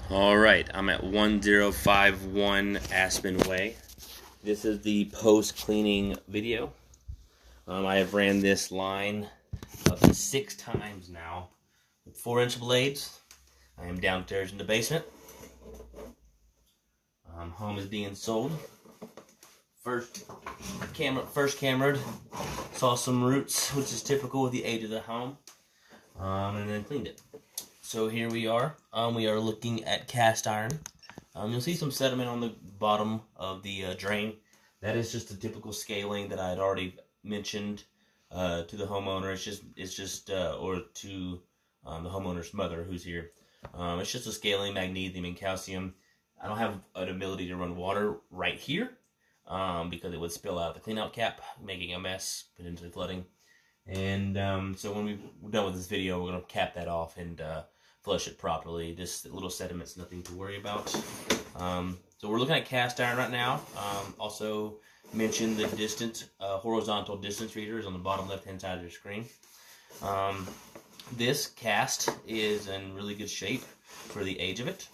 Alright, I'm at 1051 Aspen Way. This is the post-cleaning video. I have ran this line up to 6 times now with 4-inch blades. I am downstairs in the basement. Home is being sold. First camera saw some roots, which is typical with the age of the home, and then cleaned it. So here we are. We are looking at cast iron. You'll see some sediment on the bottom of the drain. That is just a typical scaling that I had already mentioned to the homeowner. It's just or to the homeowner's mother who's here. It's just a scaling, magnesium and calcium. I don't have an ability to run water right here because it would spill out the cleanout cap, making a mess, potentially flooding. And so when we're done with this video, we're going to cap that off and flush it properly. This little sediment's nothing to worry about. So we're looking at cast iron right now. Also mention the distance, horizontal distance readers on the bottom left-hand side of your screen. This cast is in really good shape for the age of it.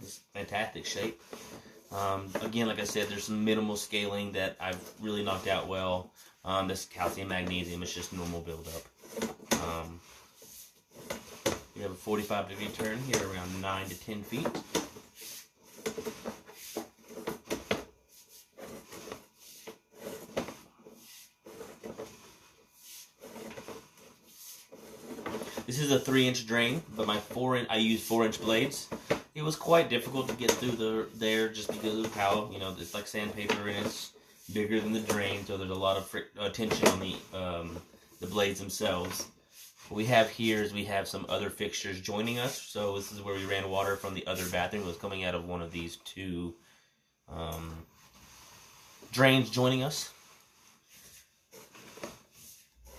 It's fantastic shape. Again, like I said, there's some minimal scaling that I've really knocked out well. This calcium magnesium is just normal buildup. We have a 45-degree turn here, around 9 to 10 feet. This is a 3-inch drain, but I use 4-inch blades. It was quite difficult to get through there just because of how, it's like sandpaper and it's bigger than the drain, so there's a lot of tension on the blades themselves. What we have here is we have some other fixtures joining us. So this is where we ran water from the other bathroom. It was coming out of one of these two drains joining us.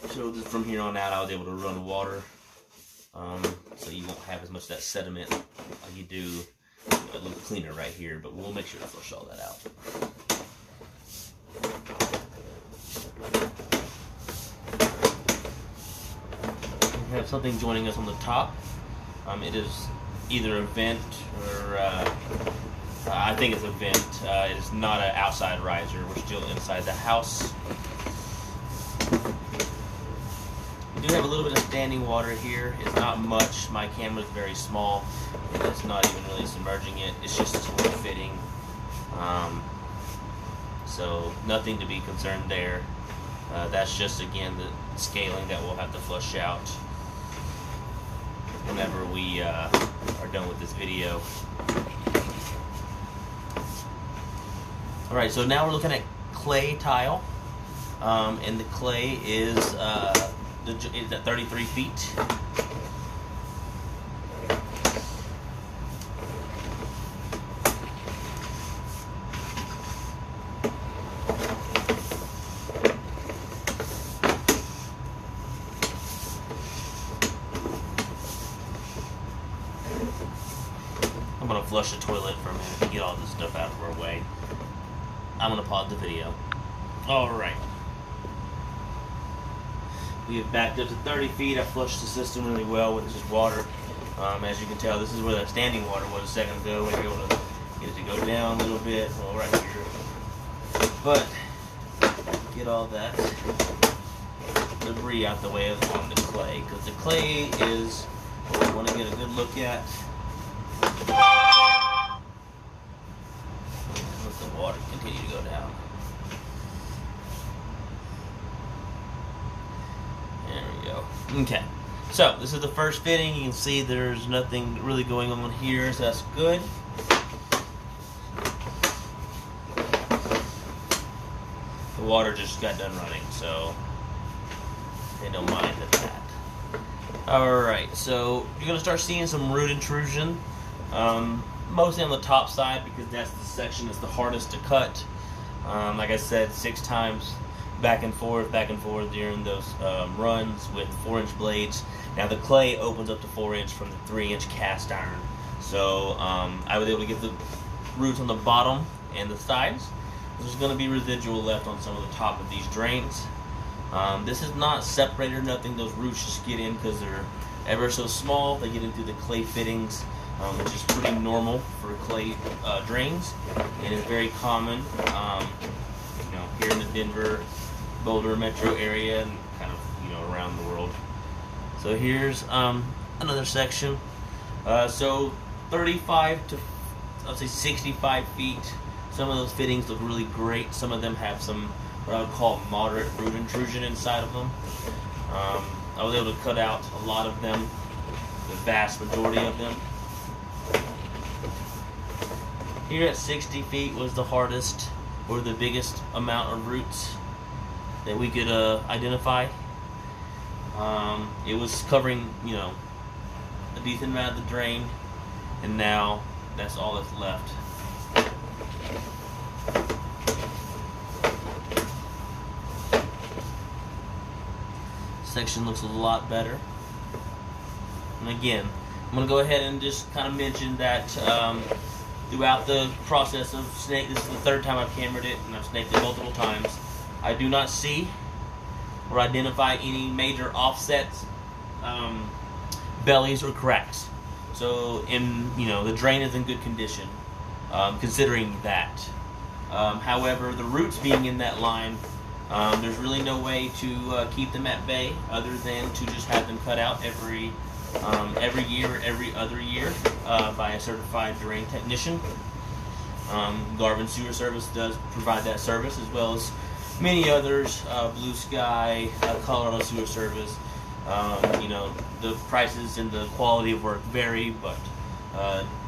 So from here on out, I was able to run water. So you won't have as much of that sediment like you do a little cleaner right here, but we'll make sure to flush all that out. We have something joining us on the top. It is either a vent or I think it's a vent. It is not an outside riser. We're still inside the house. We do have a little bit of standing water here. It's not much. My camera is very small. It's not even really submerging it. It's just a little fitting. So nothing to be concerned there. That's just, again, the scaling that we'll have to flush out whenever we are done with this video. Alright, so now we're looking at clay tile. And the clay is at 33 feet. I'm going to flush the toilet for a minute to get all this stuff out of our way. I'm going to pause the video. Alright. We have backed up to 30 feet. I flushed the system really well with just water. As you can tell, this is where that standing water was a second ago. We were able to get it to go down a little bit. Well, right here. But, get all that debris out the way on the clay. Because the clay is what we want to get a good look at. Let the water continue to go down. There we go. Okay. So, this is the first fitting. You can see there's nothing really going on here, so that's good. The water just got done running, so they don't mind that. Alright, so you're going to start seeing some root intrusion. Mostly on the top side because that's the section that's the hardest to cut. Like I said, 6 times back and forth during those runs with 4-inch blades. Now the clay opens up to 4-inch from the 3-inch cast iron. So I was able to get the roots on the bottom and the sides. There's going to be residual left on some of the top of these drains. This is not separated or nothing. Those roots just get in because they're ever so small. They get in through the clay fittings. which is pretty normal for clay drains, and is very common, here in the Denver, Boulder metro area, and kind of around the world. So here's another section. So 35 to I'll say 65 feet. Some of those fittings look really great. Some of them have some what I would call moderate root intrusion inside of them. I was able to cut out a lot of them, the vast majority of them. Here at 60 feet was the hardest or the biggest amount of roots that we could identify. It was covering, a decent amount of the drain, and now that's all that's left. Section looks a lot better. And again, I'm going to go ahead and just kind of mention that throughout the process of snake, this is the third time I've cambered it, and I've snaked it multiple times, I do not see or identify any major offsets, bellies, or cracks. So the drain is in good condition, considering that. However, the roots being in that line, there's really no way to keep them at bay other than to just have them cut out every year or every other year by a certified drain technician. Garvin Sewer Service does provide that service, as well as many others, Blue Sky, Colorado Sewer Service. The prices and the quality of work vary, but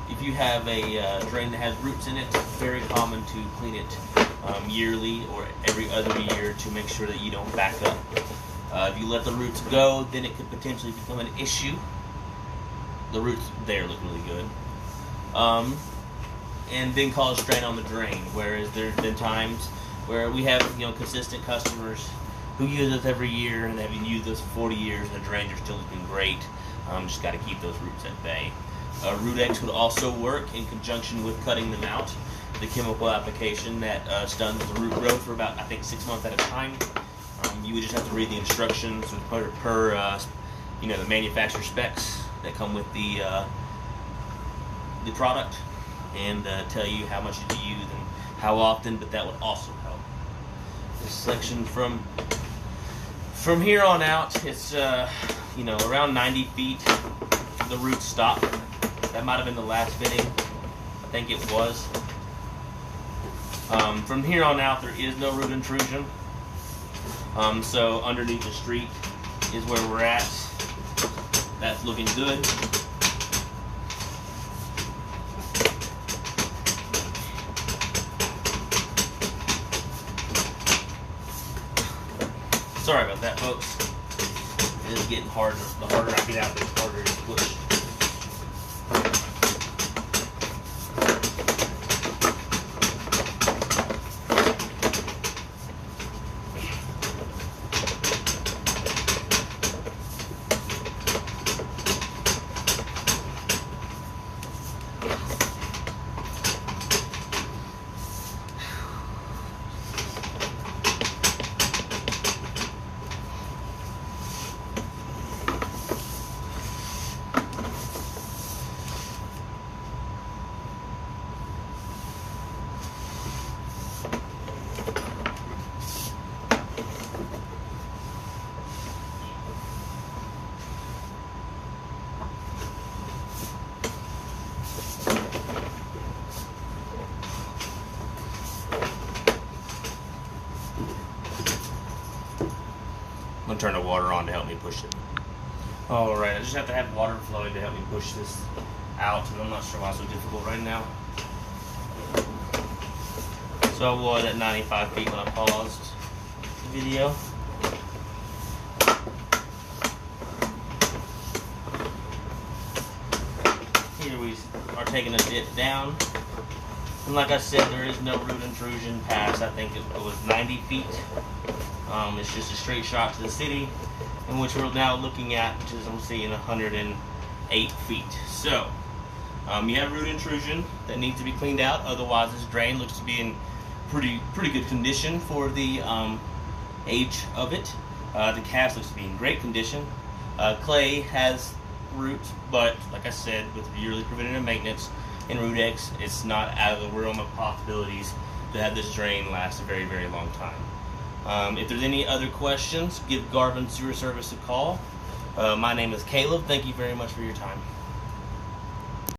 if you have a drain that has roots in it, it's very common to clean it yearly or every other year to make sure that you don't back up. If you let the roots go, then it could potentially become an issue. The roots there look really good. And then cause strain on the drain, whereas there's been times where we have consistent customers who use us every year, and they've been used us for 40 years, and the drains are still looking great. Just got to keep those roots at bay. Root X would also work in conjunction with cutting them out, the chemical application that stuns the root growth for about, I think, 6 months at a time. You would just have to read the instructions per the manufacturer specs that come with the product, and tell you how much to use and how often, but that would also help. This section from here on out, it's around 90 feet. The roots stop. That might have been the last fitting. I think it was. From here on out, there is no root intrusion. So underneath the street is where we're at. That's looking good. Sorry about that, folks. It is getting harder. The harder I get out, the harder it is pushed. I'm going to turn the water on to help me push it. Alright, I just have to have water flowing to help me push this out, and I'm not sure why it's so difficult right now. So I was at 95 feet when I paused the video. Here we are taking a dip down. And like I said, there is no root intrusion past, I think it was 90 feet. It's just a straight shot to the city, in which we're now looking at, which is I'm seeing 108 feet. So, you have root intrusion that needs to be cleaned out. Otherwise, this drain looks to be in pretty good condition for the age of it. The cast looks to be in great condition. Clay has root, but like I said, with yearly preventative maintenance and root X, it's not out of the realm of possibilities to have this drain last a very, very long time. If there's any other questions, give Garvin Sewer Service a call. My name is Caleb. Thank you very much for your time.